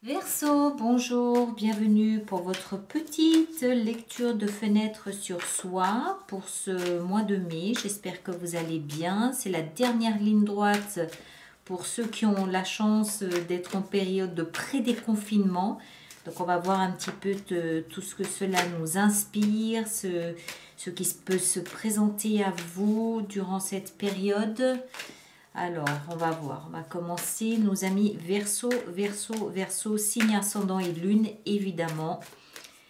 Verseau, bonjour, bienvenue pour votre petite lecture de fenêtre sur soi pour ce mois de mai. J'espère que vous allez bien. C'est la dernière ligne droite pour ceux qui ont la chance d'être en période de pré-déconfinement. Donc on va voir un petit peu tout ce que cela nous inspire, ce qui peut se présenter à vous durant cette période. Alors, on va voir. On va commencer. Nos amis Verseau, Verseau, Verseau, signe ascendant et lune, évidemment.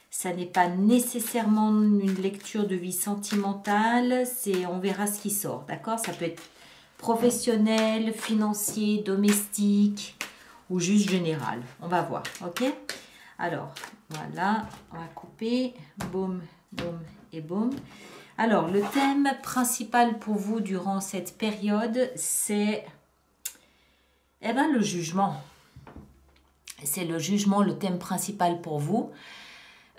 Ça n'est pas nécessairement une lecture de vie sentimentale. On verra ce qui sort, d'accord? Ça peut être professionnel, financier, domestique ou juste général. On va voir, ok? Alors, voilà. On va couper. Boum, boum et boum. Alors, le thème principal pour vous durant cette période, c'est le jugement. C'est le jugement, le thème principal pour vous.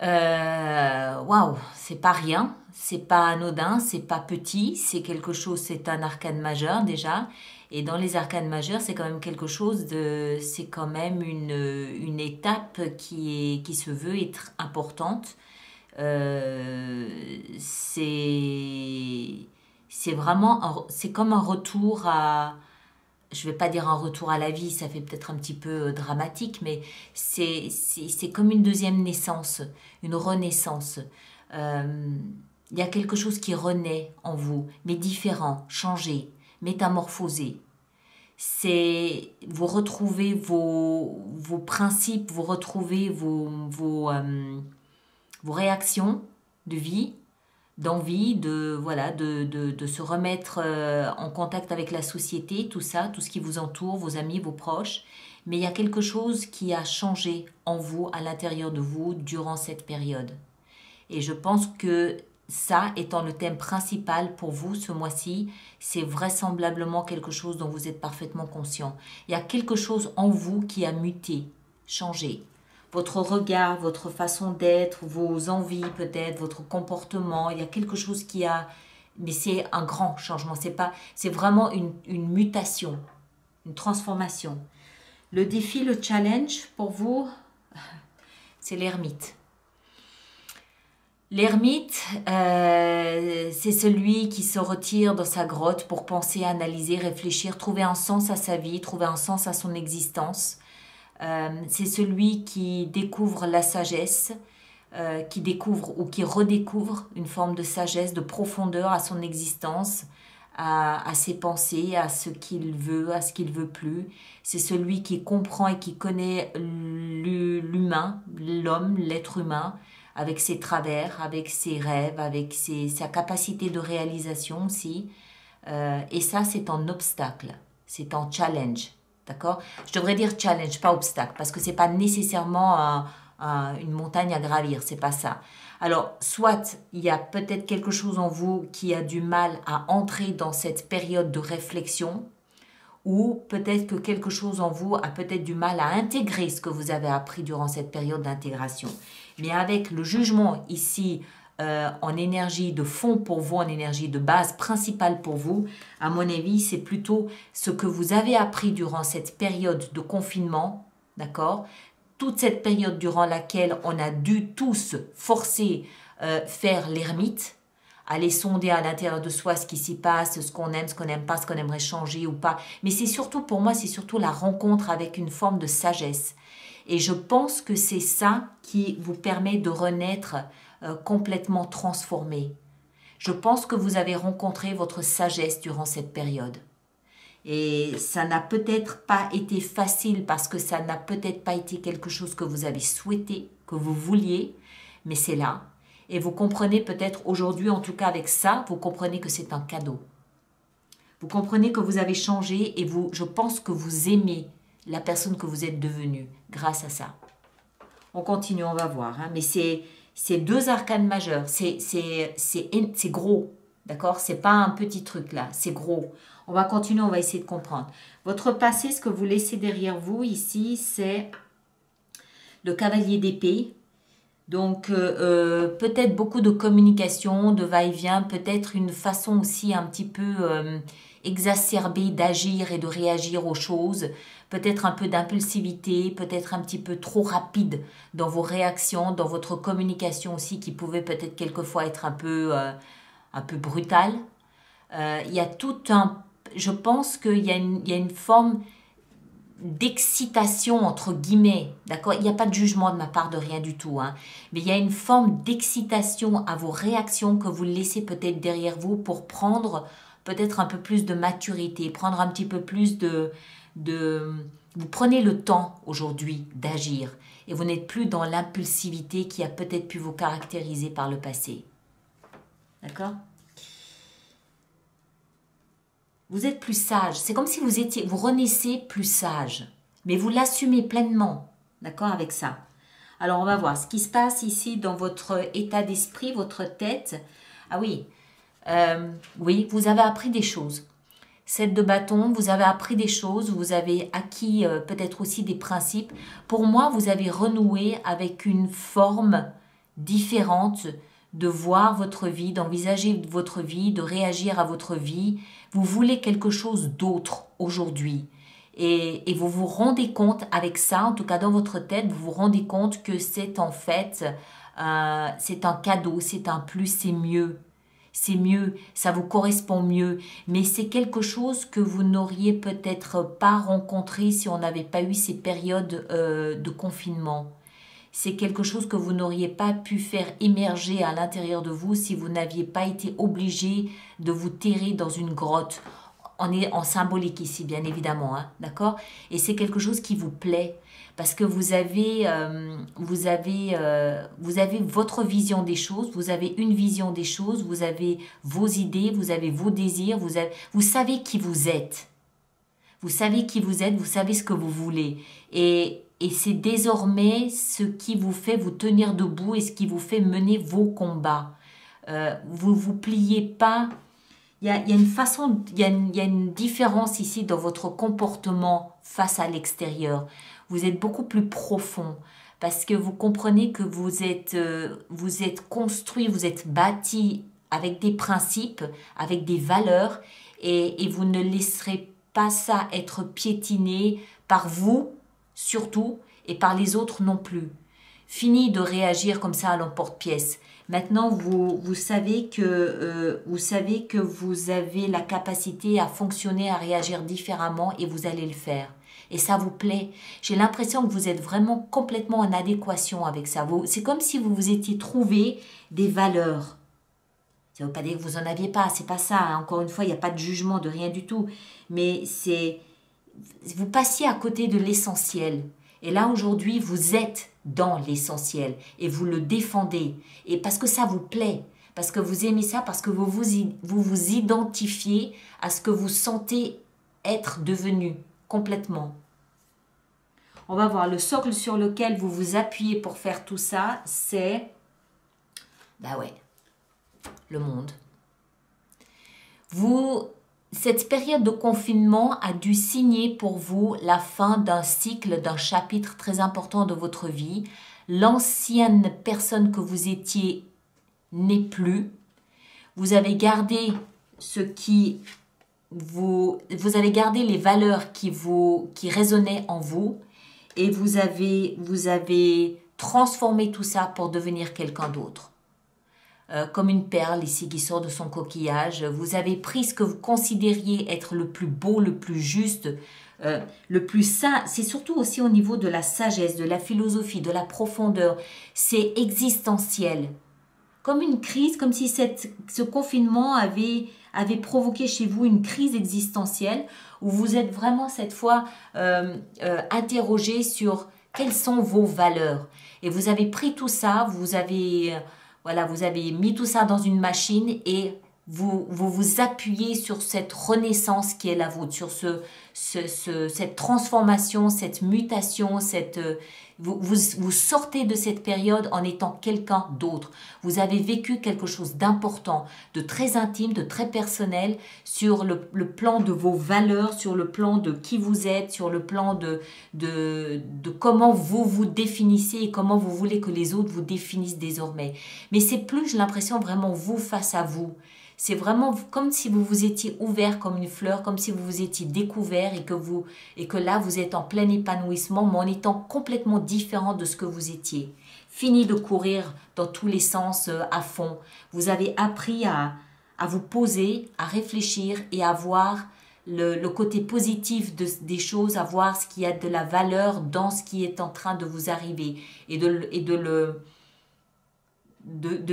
Waouh, c'est pas rien, c'est pas anodin, c'est pas petit, c'est quelque chose, c'est un arcane majeur déjà. Et dans les arcanes majeurs, c'est quand même quelque chose de, c'est quand même une étape qui se veut être importante. C'est vraiment, c'est comme un retour à, je vais pas dire un retour à la vie, ça fait peut-être un petit peu dramatique, mais c'est comme une deuxième naissance, une renaissance. Il y a quelque chose qui renaît en vous, mais différent, changé, métamorphosé. Vous retrouvez vos principes, vous retrouvez vos réactions de vie, d'envie, de se remettre en contact avec la société, tout ça, tout ce qui vous entoure, vos amis, vos proches. Mais il y a quelque chose qui a changé en vous, à l'intérieur de vous, durant cette période. Et je pense que ça, étant le thème principal pour vous ce mois-ci, c'est vraisemblablement quelque chose dont vous êtes parfaitement conscient. Il y a quelque chose en vous qui a muté, changé. Votre regard, votre façon d'être, vos envies peut-être, votre comportement, il y a quelque chose qui a... Mais c'est un grand changement, c'est vraiment une mutation, une transformation. Le défi, le challenge pour vous, c'est l'ermite. L'ermite, c'est celui qui se retire dans sa grotte pour penser, analyser, réfléchir, trouver un sens à sa vie, trouver un sens à son existence. C'est celui qui découvre la sagesse, qui découvre ou qui redécouvre une forme de sagesse, de profondeur à son existence, à ses pensées, à ce qu'il veut, à ce qu'il veut plus. C'est celui qui comprend et qui connaît l'humain, l'homme, l'être humain, avec ses travers, avec ses rêves, avec sa capacité de réalisation aussi. Et ça, c'est un obstacle, c'est un challenge. D'accord? Je devrais dire challenge, pas obstacle, parce que c'est pas nécessairement une montagne à gravir, c'est pas ça. Alors, soit il y a peut-être quelque chose en vous qui a du mal à entrer dans cette période de réflexion, ou peut-être que quelque chose en vous a peut-être du mal à intégrer ce que vous avez appris durant cette période d'intégration. Mais avec le jugement ici, en énergie de fond pour vous, en énergie de base principale pour vous, à mon avis, c'est plutôt ce que vous avez appris durant cette période de confinement, d'accord? Toute cette période durant laquelle on a dû tous forcer faire l'ermite, aller sonder à l'intérieur de soi ce qui s'y passe, ce qu'on aime, ce qu'on n'aime pas, ce qu'on aimerait changer ou pas. Mais c'est surtout, pour moi, c'est surtout la rencontre avec une forme de sagesse. Et je pense que c'est ça qui vous permet de renaître complètement transformé. Je pense que vous avez rencontré votre sagesse durant cette période. Et ça n'a peut-être pas été facile parce que ça n'a peut-être pas été quelque chose que vous avez souhaité, que vous vouliez, mais c'est là. Et vous comprenez peut-être aujourd'hui, en tout cas avec ça, vous comprenez que c'est un cadeau. Vous comprenez que vous avez changé et je pense que vous aimez la personne que vous êtes devenue grâce à ça. On continue, on va voir. Mais c'est deux arcanes majeurs. C'est gros. D'accord? C'est pas un petit truc là. C'est gros. On va continuer, on va essayer de comprendre. Votre passé, ce que vous laissez derrière vous ici, c'est le cavalier d'épée. Donc, peut-être beaucoup de communication, de va-et-vient, peut-être une façon aussi un petit peu exacerbé d'agir et de réagir aux choses, peut-être un peu d'impulsivité, peut-être un petit peu trop rapide dans vos réactions, dans votre communication aussi, qui pouvait peut-être quelquefois être un peu brutale. Il y a tout un... Je pense qu'il y a une forme d'excitation entre guillemets, d'accord? Il n'y a pas de jugement de ma part de rien du tout, hein. Mais il y a une forme d'excitation à vos réactions que vous laissez peut-être derrière vous pour prendre peut-être un peu plus de maturité, prendre un petit peu plus vous prenez le temps aujourd'hui d'agir et vous n'êtes plus dans l'impulsivité qui a peut-être pu vous caractériser par le passé. D'accord? Vous êtes plus sage. C'est comme si vous renaissez plus sage. Mais vous l'assumez pleinement. D'accord avec ça? Alors, on va voir ce qui se passe ici dans votre état d'esprit, votre tête. Ah oui, oui, vous avez appris des choses. 7 de bâton, vous avez appris des choses, vous avez acquis peut-être aussi des principes. Pour moi, vous avez renoué avec une forme différente de voir votre vie, d'envisager votre vie, de réagir à votre vie. Vous voulez quelque chose d'autre aujourd'hui. Et vous vous rendez compte avec ça, en tout cas dans votre tête, vous vous rendez compte que c'est en fait, c'est un cadeau, c'est un plus, c'est mieux. C'est mieux, ça vous correspond mieux, mais c'est quelque chose que vous n'auriez peut-être pas rencontré si on n'avait pas eu ces périodes de confinement. C'est quelque chose que vous n'auriez pas pu faire émerger à l'intérieur de vous si vous n'aviez pas été obligé de vous terrer dans une grotte. On est en symbolique ici, bien évidemment, hein, d'accord? Et c'est quelque chose qui vous plaît parce que vous avez votre vision des choses, vous avez une vision des choses, vous avez vos idées, vous avez vos désirs, vous savez qui vous êtes. Vous savez qui vous êtes, vous savez ce que vous voulez. Et c'est désormais ce qui vous fait vous tenir debout et ce qui vous fait mener vos combats. Vous vous pliez pas. Il y a une façon, il y a une différence ici dans votre comportement face à l'extérieur. Vous êtes beaucoup plus profond parce que vous comprenez que vous êtes construit, vous êtes bâti avec des principes, avec des valeurs et vous ne laisserez pas ça être piétiné par vous surtout et par les autres non plus. Fini de réagir comme ça à l'emporte-pièce. Maintenant, vous savez que vous avez la capacité à fonctionner, à réagir différemment et vous allez le faire. Et ça vous plaît. J'ai l'impression que vous êtes vraiment complètement en adéquation avec ça. C'est comme si vous vous étiez trouvé des valeurs. Ça ne veut pas dire que vous n'en aviez pas, c'est pas ça. Hein. Encore une fois, il n'y a pas de jugement, de rien du tout. Mais vous passiez à côté de l'essentiel. Et là, aujourd'hui, vous êtes dans l'essentiel et vous le défendez. Et parce que ça vous plaît, parce que vous aimez ça, parce que vous vous identifiez à ce que vous sentez être devenu complètement. On va voir le socle sur lequel vous vous appuyez pour faire tout ça, c'est, bah ouais, le monde. Cette période de confinement a dû signer pour vous la fin d'un cycle, d'un chapitre très important de votre vie. L'ancienne personne que vous étiez n'est plus. Vous avez gardé vous avez gardé les valeurs qui résonnaient en vous et vous avez transformé tout ça pour devenir quelqu'un d'autre. Comme une perle ici qui sort de son coquillage. Vous avez pris ce que vous considériez être le plus beau, le plus juste, le plus sain. C'est surtout aussi au niveau de la sagesse, de la philosophie, de la profondeur. C'est existentiel. Comme une crise, comme si ce confinement avait provoqué chez vous une crise existentielle où vous êtes vraiment cette fois interrogé sur quelles sont vos valeurs. Et vous avez pris tout ça, vous avez mis tout ça dans une machine et vous appuyez sur cette renaissance qui est la vôtre, sur cette transformation, cette mutation, vous sortez de cette période en étant quelqu'un d'autre. Vous avez vécu quelque chose d'important, de très intime, de très personnel, sur le plan de vos valeurs, sur le plan de qui vous êtes, sur le plan de comment vous vous définissez et comment vous voulez que les autres vous définissent désormais. Mais c'est plus, j'ai l'impression, vraiment vous face à vous. C'est vraiment comme si vous vous étiez ouvert comme une fleur, comme si vous vous étiez découvert et que là, vous êtes en plein épanouissement, mais en étant complètement différent de ce que vous étiez. Fini de courir dans tous les sens à fond. Vous avez appris à vous poser, à réfléchir et à voir le côté positif des choses, à voir ce qui a de la valeur dans ce qui est en train de vous arriver et de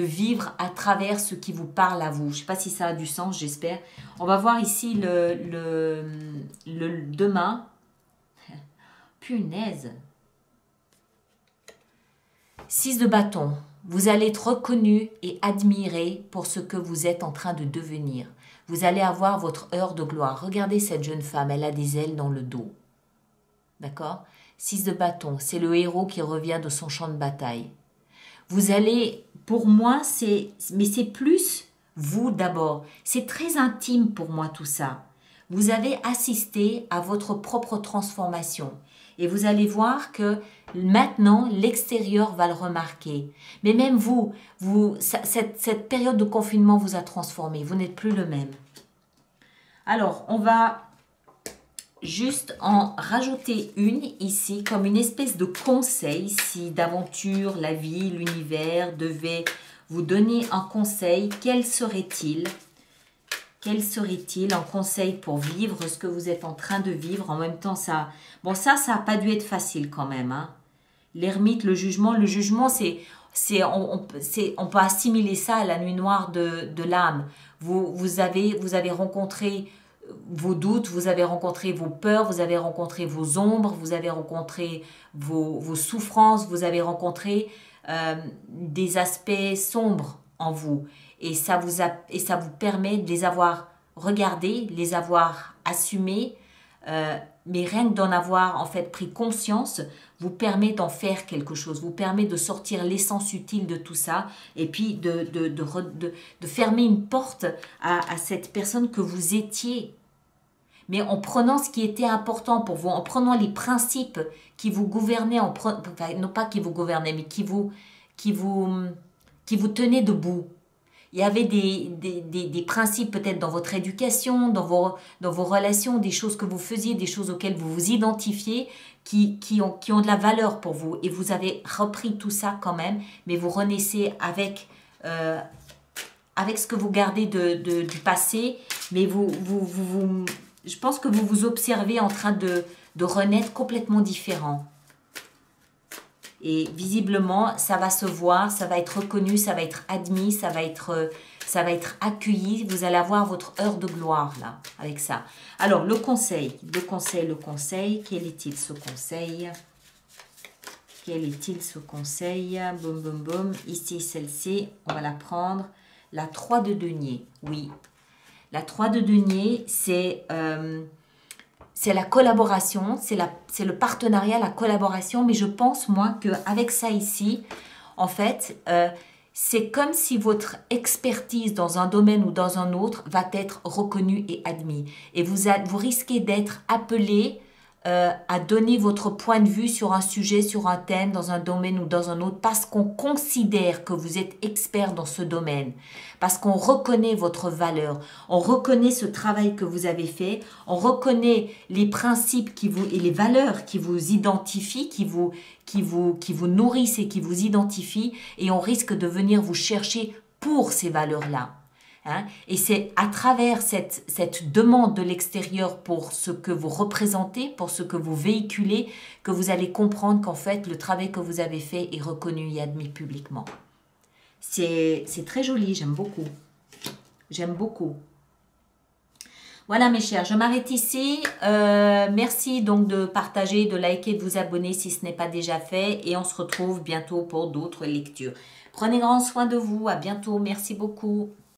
vivre à travers ce qui vous parle à vous. Je ne sais pas si ça a du sens, j'espère. On va voir ici le demain. Punaise. 6 de bâton. Vous allez être reconnu et admiré pour ce que vous êtes en train de devenir. Vous allez avoir votre heure de gloire. Regardez cette jeune femme, elle a des ailes dans le dos. D'accord? 6 de bâton, c'est le héros qui revient de son champ de bataille. Vous allez, pour moi, mais c'est plus vous d'abord. C'est très intime pour moi tout ça. Vous avez assisté à votre propre transformation. Et vous allez voir que maintenant, l'extérieur va le remarquer. Mais même cette période de confinement vous a transformé. Vous n'êtes plus le même. Alors, on va juste en rajouter une ici, comme une espèce de conseil, si d'aventure, la vie, l'univers devait vous donner un conseil, quel serait-il? Quel serait-il un conseil pour vivre ce que vous êtes en train de vivre? En même temps, ça n'a pas dû être facile quand même. Hein. L'ermite, le jugement, on peut assimiler ça à la nuit noire de l'âme. Vous avez rencontré vos doutes, vous avez rencontré vos peurs, vous avez rencontré vos ombres, vous avez rencontré vos souffrances, vous avez rencontré des aspects sombres en vous. Et ça vous permet de les avoir regardés, les avoir assumés, mais rien que d'en avoir en fait pris conscience vous permet d'en faire quelque chose, vous permet de sortir l'essence utile de tout ça et puis de fermer une porte à cette personne que vous étiez. Mais en prenant ce qui était important pour vous, en prenant les principes qui vous gouvernaient, enfin, non pas qui vous gouvernaient, mais qui vous tenaient debout. Il y avait des principes peut-être dans votre éducation, dans vos relations, des choses que vous faisiez, des choses auxquelles vous vous identifiez, qui ont de la valeur pour vous. Et vous avez repris tout ça quand même, mais vous renaissez avec ce que vous gardez du passé, mais je pense que vous vous observez en train de renaître complètement différent. Et visiblement, ça va se voir, ça va être reconnu, ça va être admis, ça va être accueilli. Vous allez avoir votre heure de gloire là, avec ça. Alors, le conseil. Quel est-il ce conseil? Quel est-il ce conseil? Boum, boum, boum. Ici, celle-ci, on va la prendre. La 3 de denier, oui. La 3 de denier, c'est la collaboration, c'est le partenariat, la collaboration. Mais je pense, moi, qu'avec ça ici, en fait, c'est comme si votre expertise dans un domaine ou dans un autre va être reconnue et admise. Et vous risquez d'être appelé à donner votre point de vue sur un sujet, sur un thème, dans un domaine ou dans un autre, parce qu'on considère que vous êtes expert dans ce domaine, parce qu'on reconnaît votre valeur, on reconnaît ce travail que vous avez fait, on reconnaît les principes et les valeurs qui vous identifient, qui vous nourrissent et qui vous identifient, et on risque de venir vous chercher pour ces valeurs-là. Hein? Et c'est à travers cette demande de l'extérieur pour ce que vous représentez, pour ce que vous véhiculez, que vous allez comprendre qu'en fait, le travail que vous avez fait est reconnu et admis publiquement. C'est très joli, j'aime beaucoup. J'aime beaucoup. Voilà mes chers, je m'arrête ici. Merci donc de partager, de liker, de vous abonner si ce n'est pas déjà fait. Et on se retrouve bientôt pour d'autres lectures. Prenez grand soin de vous, à bientôt, merci beaucoup.